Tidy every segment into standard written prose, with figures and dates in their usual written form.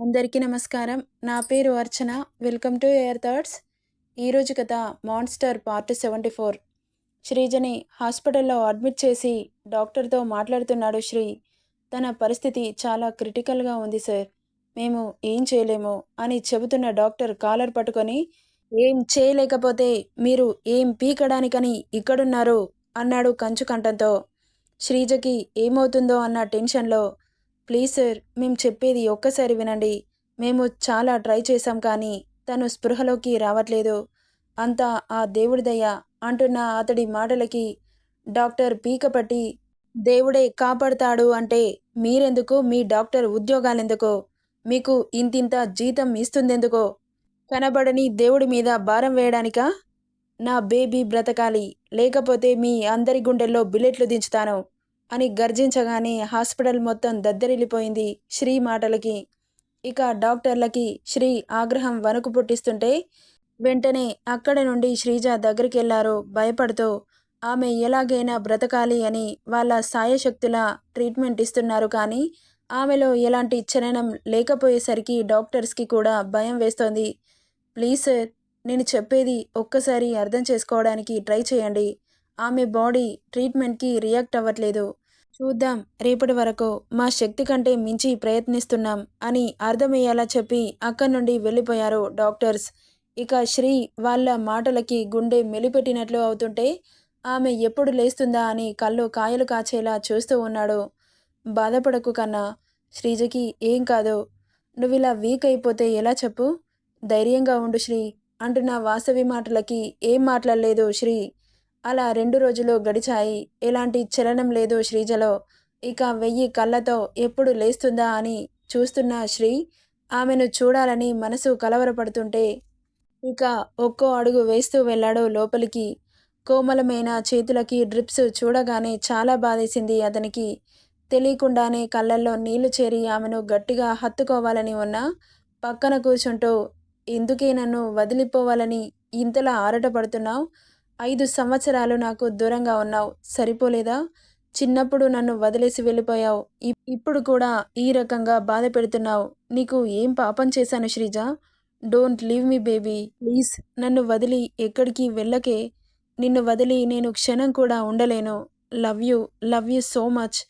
అందరికీ నమస్కారం. నా పేరు Archana. Welcome to air thoughts. ఈరోజు కథ మాన్స్టర్ పార్ట్ 74. శ్రీజని హాస్పిటల్లో అడ్మిట్ చేసి డాక్టర్తో మాట్లాడుతున్నాడు శ్రీ. తన పరిస్థితి చాలా క్రిటికల్గా ఉంది సార్. మేము ఏం చేయలేము అని చెబుతున్న డాక్టర్ కాలర్ పట్టుకొని, ఏం చేయలేకపోతే మీరు ఏం పీకడానికని ఇక్కడున్నారు అన్నాడు కంచు కంఠంతో. శ్రీజకి ఏమవుతుందో అన్న టెన్షన్లో, ప్లీజ్ సార్, మేము చెప్పేది ఒక్కసారి వినండి. మేము చాలా ట్రై చేశాం కానీ తను స్పృహలోకి రావట్లేదు. అంతా ఆ దేవుడి దయ అంటున్న అతడి మాటలకి డాక్టర్ పీకపట్టి, దేవుడే కాపాడుతాడు అంటే మీరెందుకు, మీ డాక్టర్ ఉద్యోగాలెందుకో, మీకు ఇంతింత జీతం ఇస్తుందెందుకో, కనబడని దేవుడి మీద భారం వేయడానికా? నా బేబీ బ్రతకాలి, లేకపోతే మీ అందరి గుండెల్లో బుల్లెట్లు దించుతాను అని గర్జించగానే హాస్పిటల్ మొత్తం దద్దరిల్లిపోయింది శ్రీ మాటలకి. ఇక డాక్టర్లకి శ్రీ ఆగ్రహం వణుకు పుట్టిస్తుంటే వెంటనే అక్కడి నుండి శ్రీజ దగ్గరికెళ్లారు భయపడుతూ. ఆమె ఎలాగైనా బ్రతకాలి అని వాళ్ళ సాయశక్తులా ట్రీట్మెంట్ ఇస్తున్నారు కానీ ఆమెలో ఎలాంటి చలనం లేకపోయేసరికి డాక్టర్స్కి కూడా భయం వేస్తోంది. ప్లీజ్ సార్, నేను చెప్పేది ఒక్కసారి అర్థం చేసుకోవడానికి ట్రై చేయండి. ఆమె బాడీ ట్రీట్మెంట్కి రియాక్ట్ అవ్వట్లేదు. చూద్దాం, రేపటి వరకు మా శక్తి కంటే మించి ప్రయత్నిస్తున్నాం అని అర్థమయ్యేలా చెప్పి అక్కడి నుండి వెళ్ళిపోయారు డాక్టర్స్. ఇక శ్రీ వాళ్ళ మాటలకి గుండె మెలిపెట్టినట్లు అవుతుంటే ఆమె ఎప్పుడు లేస్తుందా అని కళ్ళు కాయలు కాచేలా చూస్తూ ఉన్నాడు. బాధపడకు కన్నా, శ్రీజకి ఏం కాదు. నువ్విలా వీక్ అయిపోతే ఎలా చెప్పు? ధైర్యంగా ఉండు శ్రీ అంటున్న వాసవి మాటలకి ఏం మాట్లాడలేదు శ్రీ. అలా 2 రోజులు గడిచాయి. ఎలాంటి చలనం లేదు శ్రీజలో. ఇక 1000 కళ్ళతో ఎప్పుడు లేస్తుందా అని చూస్తున్న శ్రీ ఆమెను చూడాలని మనసు కలవరపడుతుంటే ఇక ఒక్కో అడుగు వేస్తూ వెళ్ళాడు లోపలికి. కోమలమైన చేతులకి డ్రిప్స్ చూడగానే చాలా బాధేసింది అతనికి. తెలియకుండానే కళ్ళల్లో నీళ్లు చేరి ఆమెను గట్టిగా హత్తుకోవాలని ఉన్నా పక్కన కూర్చుంటూ, ఎందుకే నన్ను వదిలిపోవాలని ఇంతలా ఆరాటపడుతున్నావు? 5 సంవత్సరాలు నాకు దూరంగా ఉన్నావు, సరిపోలేదా? చిన్నప్పుడు నన్ను వదిలేసి వెళ్ళిపోయావు. ఇప్పుడు కూడా ఈ రకంగా బాధ పెడుతున్నావు. నీకు ఏం పాపం చేశాను Sreeja? Don't leave me baby, please. నన్ను వదిలి ఎక్కడికి వెళ్ళకే. నిన్ను వదిలి నేను క్షణం కూడా ఉండలేను. Love you, love you so much.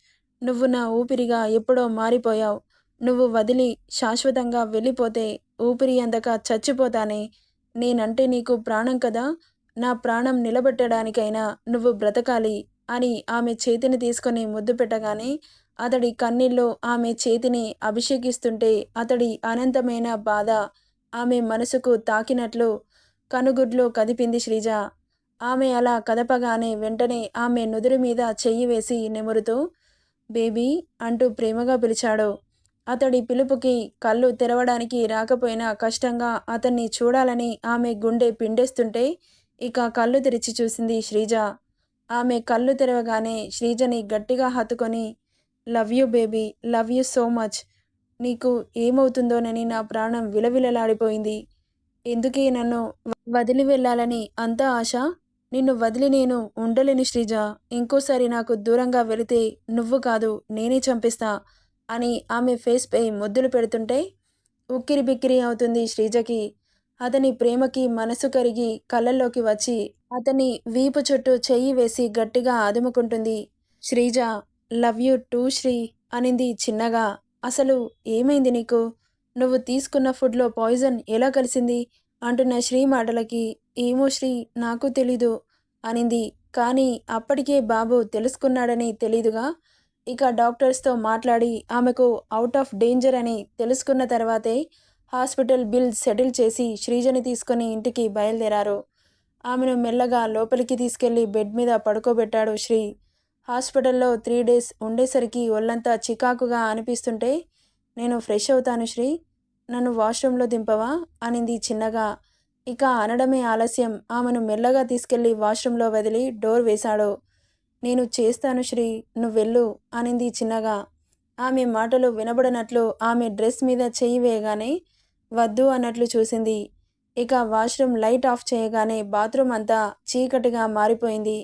నువ్వు నా ఊపిరిగా ఎప్పుడో మారిపోయావు. నువ్వు వదిలి శాశ్వతంగా వెళ్ళిపోతే ఊపిరి అందక చచ్చిపోతానే. నేనంటే నీకు ప్రాణం కదా. నా ప్రాణం నిలబెట్టడానికైనా నువ్వు బ్రతకాలి అని ఆమె చేతిని తీసుకొని ముద్దు పెట్టగానే అతడి కన్నీళ్ళు ఆమె చేతిని అభిషేకిస్తుంటే అతడి అనంతమైన బాధ ఆమె మనసుకు తాకినట్లు కనుగుడ్లు కదిపింది శ్రీజ. ఆమె అలా కదపగానే వెంటనే ఆమె నుదురు మీద చెయ్యి వేసి నిమురుతూ, బేబీ అంటూ ప్రేమగా పిలిచాడు. అతడి పిలుపుకి కళ్ళు తెరవడానికి రాకపోయినా కష్టంగా అతన్ని చూడాలని ఆమె గుండె పిండేస్తుంటే ఇక కళ్ళు తెరిచి చూసింది శ్రీజ. ఆమె కళ్ళు తెరవగానే శ్రీజని గట్టిగా హత్తుకొని, love you baby, love you so much. నీకు ఏమవుతుందోనని నా ప్రాణం విలవిలలాడిపోయింది. ఎందుకే నన్ను వదిలి వెళ్ళాలని అంత ఆశ? నిన్ను వదిలి నేను ఉండలేను శ్రీజ. ఇంకోసారి నాకు దూరంగా వెళితే నువ్వు కాదు, నేనే చంపిస్తా అని ఆమె ఫేస్పై ముద్దులు పెడుతుంటే ఉక్కిరి బిక్కిరి అవుతుంది శ్రీజకి. అతని ప్రేమకి మనసు కరిగి కళ్ళల్లోకి వచ్చి అతని వీపు చుట్టూ చెయ్యి వేసి గట్టిగా అదుముకుంటుంది. Sreeja, love you too Sree అనింది చిన్నగా. అసలు ఏమైంది నీకు? నువ్వు తీసుకున్న ఫుడ్లో పాయిజన్ ఎలా కలిసింది అంటున్న శ్రీ మాటలకి, ఏమో శ్రీ, నాకు తెలీదు అనింది. కానీ అప్పటికే బాబు తెలుసుకున్నాడని తెలీదుగా. ఇక డాక్టర్స్తో మాట్లాడి ఆమెకు అవుట్ ఆఫ్ డేంజర్ అని తెలుసుకున్న తర్వాతే హాస్పిటల్ బిల్ సెటిల్ చేసి శ్రీజని తీసుకొని ఇంటికి బయలుదేరారు. ఆమెను మెల్లగా లోపలికి తీసుకెళ్లి బెడ్ మీద పడుకోబెట్టాడు శ్రీ. హాస్పిటల్లో 3 డేస్ ఉండేసరికి ఒళ్ళంతా చికాకుగా అనిపిస్తుంటే, నేను ఫ్రెష్ అవుతాను శ్రీ, నన్ను వాష్రూమ్లో దింపవా అనింది చిన్నగా. ఇక అనడమే ఆలస్యం ఆమెను మెల్లగా తీసుకెళ్లి వాష్రూమ్లో వదిలి డోర్ వేశాడు. నేను చేస్తాను శ్రీ, నువ్వెళ్ళు అనింది చిన్నగా. ఆమె మాటలు వినబడనట్లు ఆమె డ్రెస్ మీద చెయ్యి వేయగానే వద్దు అన్నట్లు చూసింది. ఇక వాష్రూమ్ లైట్ ఆఫ్ చేయగానే బాత్రూమ్ అంతా చీకటిగా మారిపోయింది.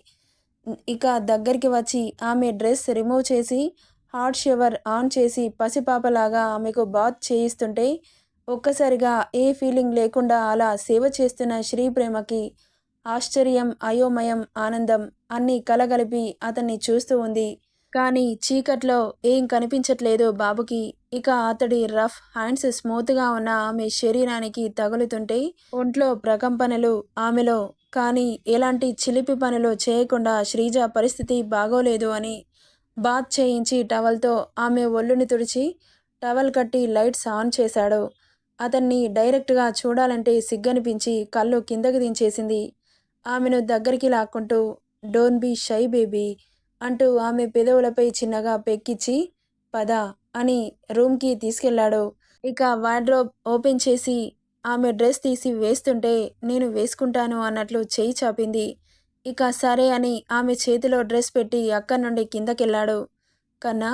ఇక దగ్గరికి వచ్చి ఆమె డ్రెస్ రిమూవ్ చేసి హాట్ షవర్ ఆన్ చేసి పసిపాపలాగా ఆమెకు బాత్ చేయిస్తుంటే ఒక్కసారిగా ఏ ఫీలింగ్ లేకుండా అలా సేవ చేస్తున్న శ్రీ ప్రేమకి ఆశ్చర్యం, అయోమయం, ఆనందం అన్నీ కలగలిపి అతన్ని చూస్తూ ఉంది. కానీ చీకట్లో ఏం కనిపించట్లేదు బాబుకి. ఇక అతడి రఫ్ హ్యాండ్స్ స్మూత్గా ఉన్న ఆమె శరీరానికి తగులుతుంటే ఒంట్లో ప్రకంపనలు ఆమెలో. కానీ ఎలాంటి చిలిపి పనులు చేయకుండా శ్రీజ పరిస్థితి బాగోలేదు అని బాత్ చేయించి టవల్తో ఆమె ఒళ్ళుని తుడిచి టవల్ కట్టి లైట్స్ ఆన్ చేశాడు. అతన్ని డైరెక్ట్గా చూడాలంటే సిగ్గనిపించి కళ్ళు కిందకి దించేసింది. ఆమెను దగ్గరికి లాక్కుంటూ డోంట్ బీ షై బేబీ అంటూ ఆమె పెదవులపై చిన్నగా పెక్కిచ్చి పద అని రూమ్కి తీసుకెళ్లాడు. ఇక వార్డ్రోబ్ ఓపెన్ చేసి ఆమె డ్రెస్ తీసి వేస్తుంటే నేను వేసుకుంటాను అన్నట్లు చేయి చాపింది. ఇక సరే అని ఆమె చేతిలో డ్రెస్ పెట్టి అక్కడి నుండి కిందకెళ్ళాడు. కన్నా,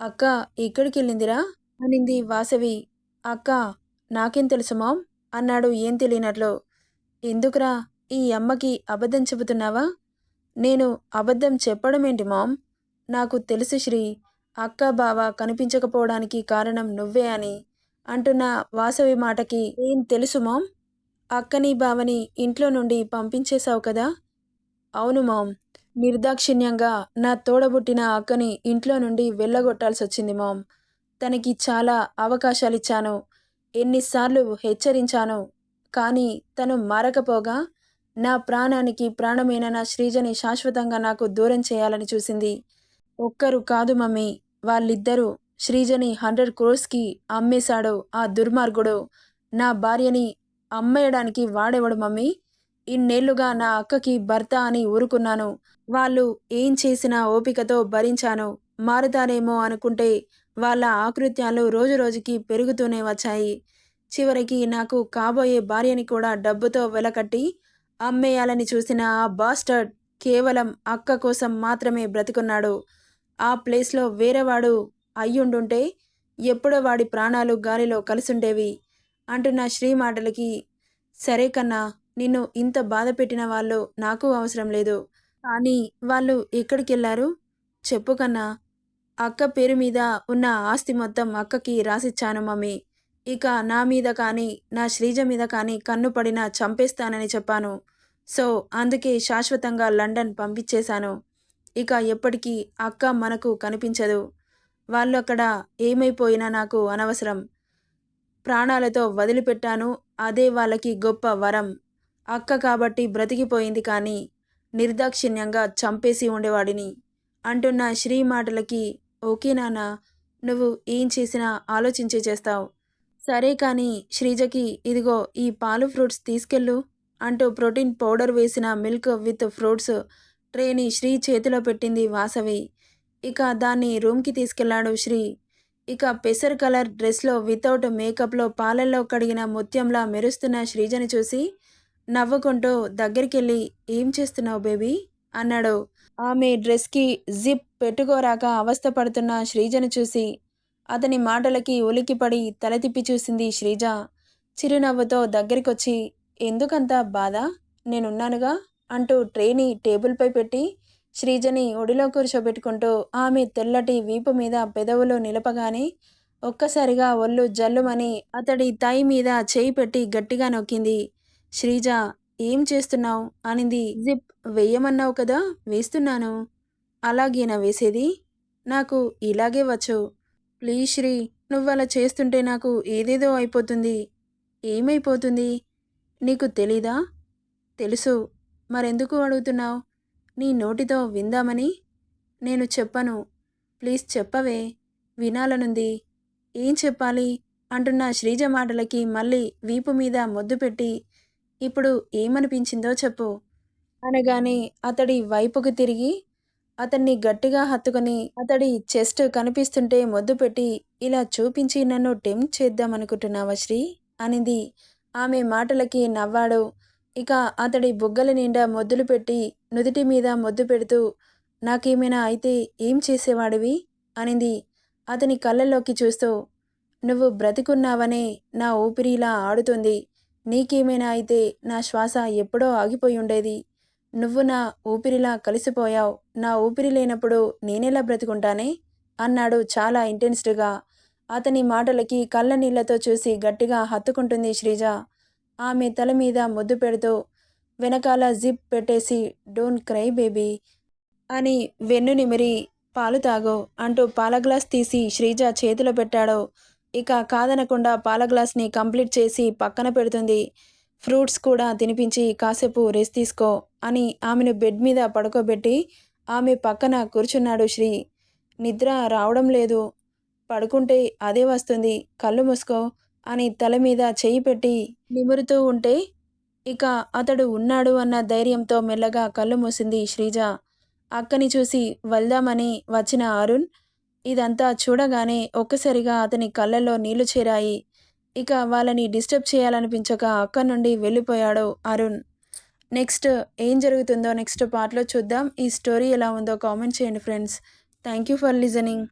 అక్క ఎక్కడికెళ్ళిందిరా అనింది వాసవి. అక్క నాకేం తెలుసు మామ్ అన్నాడు ఏం తెలియనట్లు. ఎందుకురా ఈ అమ్మకి అబద్ధం చెబుతున్నావా? నేను అబద్ధం చెప్పడమేంటి మామ్? నాకు తెలుసు శ్రీ, అక్క బావ కనిపించకపోవడానికి కారణం నువ్వే అని అంటున్న వాసవి మాటకి ఏం తెలుసు మామ్? అక్కని బావని ఇంట్లో నుండి పంపించేశావు కదా? అవును మామ్. నిర్దాక్షిణ్యంగా నా తోడబుట్టిన అక్కని ఇంట్లో నుండి వెళ్ళగొట్టాల్సొచ్చింది మామ్. తనకి చాలా అవకాశాలిచ్చాను, ఎన్నిసార్లు హెచ్చరించాను. కానీ తను మారకపోగా నా ప్రాణానికి ప్రాణమైన నా శ్రీజని శాశ్వతంగా నాకు దూరం చేయాలని చూసింది. ఒక్కరు కాదు మమ్మీ, వాళ్ళిద్దరూ. శ్రీజని 100 crores అమ్మేశాడు ఆ దుర్మార్గుడు. నా భార్యని అమ్మేయడానికి వాడేవాడు మమ్మీ. ఇన్నేళ్లుగా నా అక్కకి భర్త అని ఊరుకున్నాను. వాళ్ళు ఏం చేసినా ఓపికతో భరించాను. మారుతారేమో అనుకుంటే వాళ్ళ ఆకృత్యాలు రోజురోజుకి పెరుగుతూనే వచ్చాయి. చివరికి నాకు కాబోయే భార్యని కూడా డబ్బుతో వెలకట్టి అమ్మేయాలని చూసిన ఆ బాస్టర్డ్ కేవలం అక్క కోసం మాత్రమే బ్రతికున్నాడు. ఆ ప్లేస్లో వేరేవాడు అయ్యుండుంటే ఎప్పుడో వాడి ప్రాణాలు గాలిలో కలిసుండేవి అంటున్న శ్రీ మాటలకి, సరే కన్నా, నిన్ను ఇంత బాధ పెట్టిన వాళ్ళు నాకు అవసరం లేదు. కానీ వాళ్ళు ఎక్కడికెళ్ళారు చెప్పు కన్నా. అక్క పేరు మీద ఉన్న ఆస్తి మొత్తం అక్కకి రాసిచ్చాను మమ్మీ. ఇక నా మీద కానీ నా శ్రీజ మీద కానీ కన్ను పడినా చంపేస్తానని చెప్పాను. సో అందుకే శాశ్వతంగా లండన్ పంపించేశాను. ఇక ఎప్పటికీ అక్క మనకు కనిపించదు. వాళ్ళు అక్కడ ఏమైపోయినా నాకు అనవసరం. ప్రాణాలతో వదిలిపెట్టాను, అదే వాళ్ళకి గొప్ప వరం. అక్క కాబట్టి బ్రతికిపోయింది, కానీ నిర్దాక్షిణ్యంగా చంపేసి ఉండేవాడిని అంటున్న శ్రీ మాటలకి, ఓకే నాన్న, నువ్వు ఏం చేసినా ఆలోచించే చేస్తావు. సరే కానీ శ్రీజకి ఇదిగో ఈ పాలు ఫ్రూట్స్ తీసుకెళ్ళు అంటూ ప్రోటీన్ పౌడర్ వేసిన మిల్క్ విత్ ఫ్రూట్స్ ట్రేని శ్రీ చేతిలో పెట్టింది వాసవి. ఇక దాన్ని రూమ్కి తీసుకెళ్లాడు శ్రీ. ఇక పెసర్ కలర్ డ్రెస్లో వితౌట్ మేకప్లో పాలల్లో కడిగిన ముత్యంలా మెరుస్తున్న శ్రీజని చూసి నవ్వుకుంటూ దగ్గరికెళ్ళి ఏం చేస్తున్నావు బేబీ అన్నాడు. ఆమె డ్రెస్కి జిప్ పెట్టుకోరాక అవస్థపడుతున్న శ్రీజను చూసి అతని మాటలకి ఉలికిపడి తల తిప్పి చూసింది శ్రీజ. చిరునవ్వుతో దగ్గరికొచ్చి, ఎందుకంత బాధ, నేనున్నానుగా అంటూ ట్రేని టేబుల్పై పెట్టి శ్రీజని ఒడిలో కూర్చోబెట్టుకుంటూ ఆమె తెల్లటి వీపు మీద పెదవులు నిలపగానే ఒక్కసారిగా ఒళ్ళు జల్లుమని అతడి తై మీద చేయి పెట్టి గట్టిగా నొక్కింది. శ్రీజ, ఏం చేస్తున్నావు అనింది. జిప్ వెయ్యమన్నావు కదా, వేస్తున్నాను. అలాగేనా వేసేది? నాకు ఇలాగే వచ్చు. ప్లీజ్ శ్రీ, నువ్వలా చేస్తుంటే నాకు ఏదేదో అయిపోతుంది. ఏమైపోతుంది? నీకు తెలీదా? తెలుసు. మరెందుకు అడుగుతున్నావు? నీ నోటితో విందామని. నేను చెప్పను. ప్లీజ్ చెప్పవే, వినాలనుంది. ఏం చెప్పాలి అంటున్న శ్రీజ మాటలకి మళ్ళీ వీపు మీద మొద్దు పెట్టి, ఇప్పుడు ఏమనిపించిందో చెప్పు అనగానే అతడి వైపుకు తిరిగి అతన్ని గట్టిగా హత్తుకొని అతడి చెస్ట్ కనిపిస్తుంటే మొద్దు పెట్టి, ఇలా చూపించి నన్ను టెంప్ట్ చేద్దామనుకుంటున్నావా శ్రీ అనింది. ఆమె మాటలకి నవ్వాడు. ఇక అతడి బుగ్గల నిండా మొద్దులు పెట్టి నుదిటి మీద మొద్దు పెడుతూ, నాకేమైనా అయితే ఏం చేసేవాడివి అనింది అతని కళ్ళల్లోకి చూస్తూ. నువ్వు బ్రతికున్నావనే నా ఊపిరిలా ఆడుతుంది. నీకేమైనా అయితే నా శ్వాస ఎప్పుడో ఆగిపోయి ఉండేది. నువ్వు నా ఊపిరిలా కలిసిపోయావు. నా ఊపిరి లేనప్పుడు నేనెలా బ్రతికుంటానే అన్నాడు చాలా ఇంటెన్స్డ్గా. అతని మాటలకి కళ్ళ నీళ్లతో చూసి గట్టిగా హత్తుకుంటుంది శ్రీజ. ఆమె తల మీద ముద్దు పెడుతూ వెనకాల జిప్ పెట్టేసి డోంట్ క్రై బేబీ అని వెన్ను నిమిరి పాలు తాగు అంటూ పాల గ్లాస్ తీసి శ్రీజ చేతిలో పెట్టాడు. ఇక కాదనకుండా పాల గ్లాస్ని కంప్లీట్ చేసి పక్కన పెడుతుంది. ఫ్రూట్స్ కూడా తినిపించి కాసేపు రెస్ట్ తీసుకో అని ఆమెను బెడ్ మీద పడుకోబెట్టి ఆమె పక్కన కూర్చున్నాడు శ్రీ. నిద్ర రావడం లేదు, పడుకుంటే అదే వస్తుంది, కళ్ళు మూసుకో అని తల మీద చెయ్యి పెట్టి నిమురుతూ ఉంటే ఇక అతడు ఉన్నాడు అన్న ధైర్యంతో మెల్లగా కళ్ళు మూసింది శ్రీజ. అక్కని చూసి వెళ్దామని వచ్చిన అరుణ్ ఇదంతా చూడగానే ఒక్కసారిగా అతని కళ్ళల్లో నీళ్లు చేరాయి. ఇక వాళ్ళని డిస్టర్బ్ చేయాలనిపించక అక్కడి నుండి వెళ్ళిపోయాడు అరుణ్. నెక్స్ట్ ఏం జరుగుతుందో నెక్స్ట్ పార్ట్లో చూద్దాం. ఈ స్టోరీ ఎలా ఉందో కామెంట్ చేయండి friends. Thank you for listening.